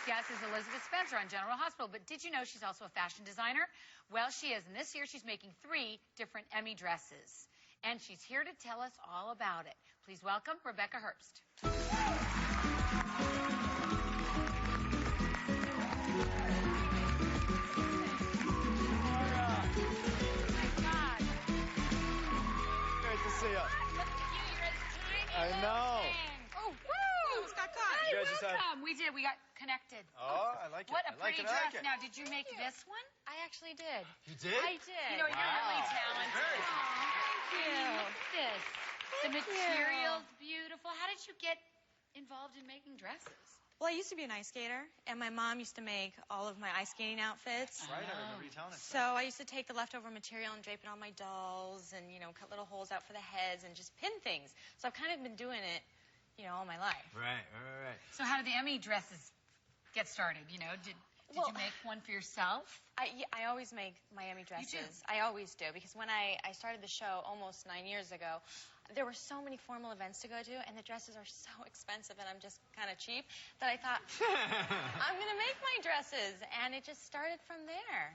guest is Elizabeth Spencer on General Hospital, but did you know she's also a fashion designer? Well, she is, and this year she's making 3 different Emmy dresses. And she's here to tell us all about it. Please welcome Rebecca Herbst. Oh, my God. Great to see you. Look at you, you're as tiny I know. Oh, woo! Almost got caught. Hey, You guys just welcome. We did. We got connected. Oh, I like it. What a I like pretty it. I like dress. it. Now, did you make this one? I actually did. You did? I did. You know, you're really Wow. talented. Very Thank you. Look at this. The material's beautiful. How did you get involved in making dresses? Well, I used to be an ice skater, and my mom used to make all of my ice skating outfits. Right, I remember you telling us. So I used to take the leftover material and drape it on my dolls and, you know, cut little holes out for the heads and just pin things. So I've kind of been doing it, you know, all my life. Right. So how did the Emmy dresses get started? You know, did you make one for yourself? I always make my Emmy dresses. You do? I always do, because when I started the show almost 9 years ago, there were so many formal events to go to, and the dresses are so expensive, and I'm just kind of cheap, that I thought, I'm going to make my dresses, and it just started from there.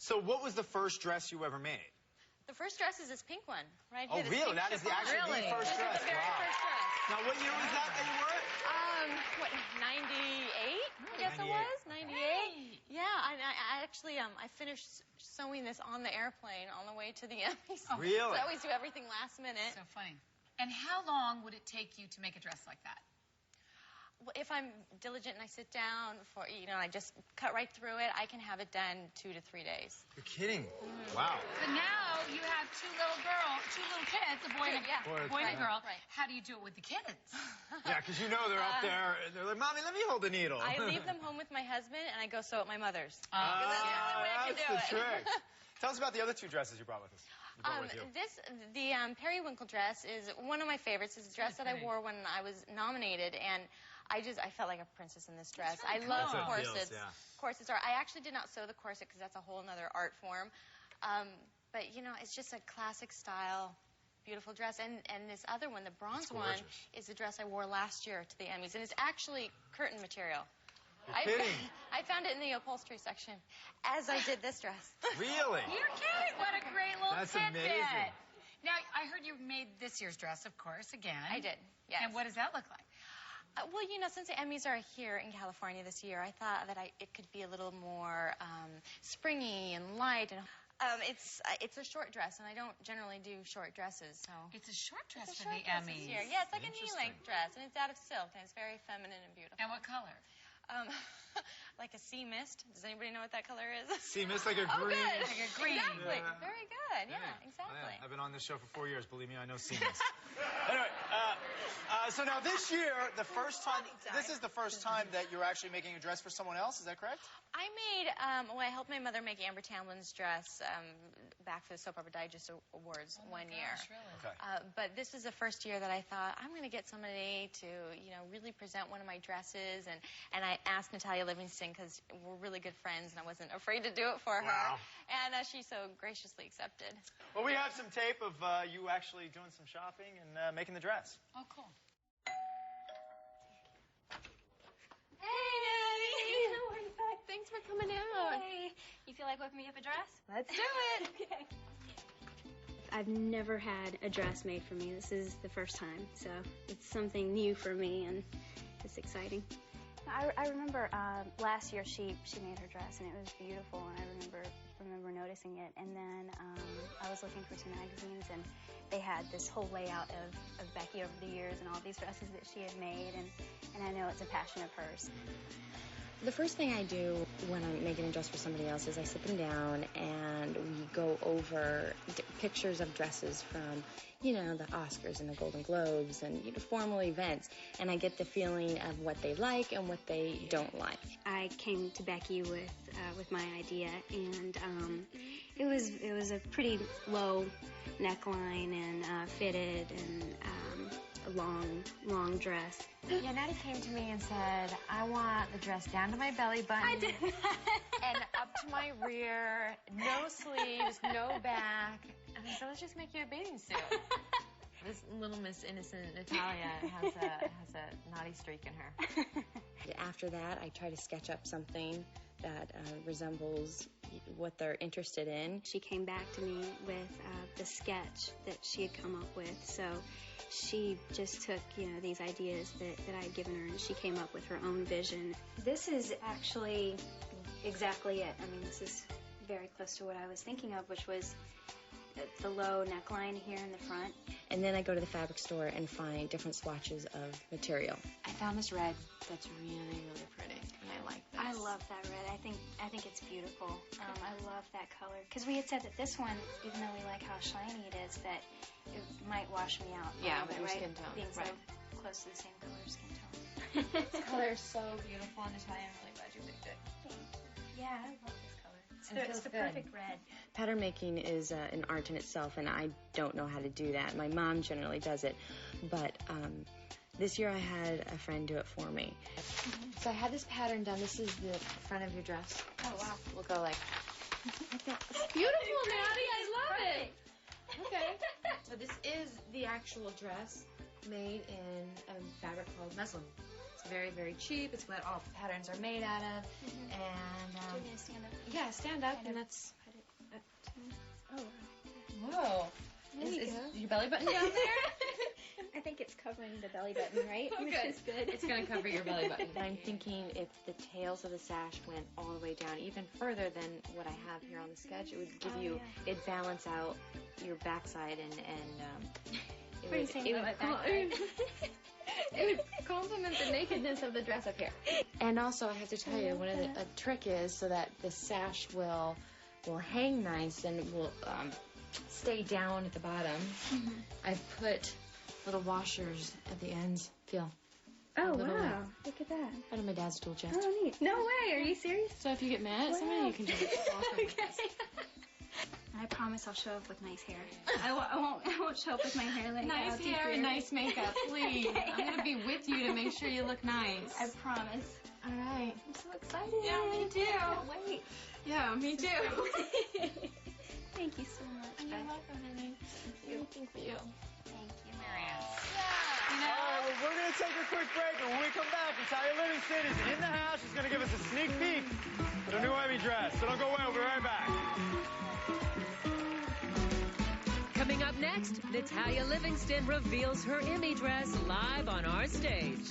So what was the first dress you ever made? The first dress is this pink one, right Oh, here. this really? pink That is the chiffon. actual Really? first This dress. is the very Wow. first dress. Now, what year was that you wore it? What, 98? I guess 98. it was? 98? Yeah, I actually, I finished sewing this on the airplane on the way to the Emmys. Oh, really? So I always do everything last minute. So funny. And how long would it take you to make a dress like that? Well, if I'm diligent and I sit down for, you know, I just cut right through it, I can have it done 2 to 3 days. You're kidding. Mm-hmm. Wow. But now you have 2 little kids, a boy and a, boy and a girl. Right. How do you do it with the kids? Yeah, because you know they're up there. They're like, Mommy, let me hold the needle. I leave them home with my husband, and I go sew at my mother's. Ah, That's the only way I can that's do the it. trick. Tell us about the other 2 dresses you brought with us. You brought with you. The Periwinkle Dress is one of my favorites. It's a dress that I wore when I was nominated, and I felt like a princess in this dress. really I love cool. That's how it corsets. feels, yeah. Corsets are. I actually did not sew the corset because that's a whole other art form. But you know, it's just a classic style, beautiful dress. And this other one, the bronze one, is the dress I wore last year to the Emmys, and it's actually curtain material. You're kidding. I found it in the upholstery section, as I did this dress. Really? You're kidding. What a great little That's tidbit. amazing. Now, I heard you made this year's dress, of course, again. I did, yes. And what does that look like? Well, you know, since the Emmys are here in California this year, I thought that it could be a little more springy and light. And it's a short dress, and I don't generally do short dresses. So It's a short dress it's a for short the dress this Emmys. year. Yeah, it's like a knee-length dress, and it's out of silk, and it's very feminine and beautiful. And what color? Like a sea mist. Does anybody know what that color is? Sea mist, like a Oh, green. good. Like a green. Exactly. Yeah. Very good. Yeah, exactly. Yeah, I've been on this show for 4 years. Believe me, I know sea mist. Anyway, so now this year, the first time, this is the first time that you're actually making a dress for someone else. Is that correct? I made, I helped my mother make Amber Tamlin's dress back for the Soap Opera Digest Awards one year. Really? Okay. But this was the first year that I thought, I'm going to get somebody to, you know, really present one of my dresses. And I asked Natalia Livingston, because we're really good friends, and I wasn't afraid to do it for her. Wow. And she so graciously accepted. Well, we have some tape of you actually doing some shopping and making the dress. Oh, cool. Hey, thanks for coming out. Hey, you feel like whipping me up a dress? Let's do it. Okay. I've never had a dress made for me. This is the first time, so it's something new for me, and it's exciting. I remember last year she made her dress, and it was beautiful, and I remember noticing it. And then I was looking for some magazines, and they had this whole layout of Becky over the years and all these dresses that she had made, and I know it's a passion of hers. The first thing I do when I'm making a dress for somebody else is I sit them down and we go over pictures of dresses from, you know, the Oscars and the Golden Globes and, you know, formal events. And I get the feeling of what they like and what they don't like. I came to Becky with my idea, and it was a pretty low neckline and fitted and a long dress. Yeah, Natty came to me and said, I want the dress down to my belly button. I did. And up to my rear, no sleeves, no back. And I said, let's just make you a bathing suit. this little Miss Innocent Natalia has a naughty streak in her. After that, I try to sketch up something that resembles what they're interested in. She came back to me with the sketch that she had come up with. So she just took, these ideas that I had given her, and she came up with her own vision. This is actually exactly it. I mean, this is very close to what I was thinking of, which was the low neckline here in the front. And then I go to the fabric store and find different swatches of material. I found this red that's really, really pretty, and I like this. I love that red. I think it's beautiful. I love that color. Because we had said that this one, even though we like how shiny it is, that it might wash me out. Yeah, with bit, your right? skin tone. Being Right. so close to the same color skin tone. This color is so beautiful, Natalia. I'm really glad you picked it. Yeah, I love this color. And it It's feels the good. perfect red. Pattern making is an art in itself, and I don't know how to do that. My mom generally does it, but this year I had a friend do it for me. So I had this pattern done. This is the front of your dress. Oh, wow. We'll go like... It's beautiful, Natty. I love it. Okay. So this is the actual dress made in a fabric called muslin. It's very, very cheap. It's what all patterns are made out of. And Do you want me to stand up? yeah, stand up, and that's... Oh, Whoa. There you Is go. your belly button down there? I think it's covering the belly button, right? Oh, Which good. is good. It's going to cover your belly button. I'm thinking if the tails of the sash went all the way down, even further than what I have here on the sketch, it would give it'd balance out your backside and What are you saying about my backside? It would complement the nakedness of the dress up here. And also, I have to tell you, one of the a trick is so that the sash will hang nice and will stay down at the bottom. I've put little washers at the ends. Feel. Oh, little wow. Look at that. Out of my dad's tool chest. Oh, neat. No way. Are you serious? So if you get mad at somebody, you can just walk over. Okay. I promise I'll show up with nice hair. I won't show up with my hair like Nice out hair and nice makeup, please. Okay. I'm going to be with you to make sure you look nice. I promise. All right. I'm so excited. Yeah, me too. Wait. Yeah, me too. Thank you so much. You're Beck. welcome, honey. Thank you. Thank you. All right, well, we're going to take a quick break, and when we come back, Natalia Livingston is in the house. She's going to give us a sneak peek at her new Emmy dress. So don't go away. We'll be right back. Coming up next, Natalia Livingston reveals her Emmy dress live on our stage.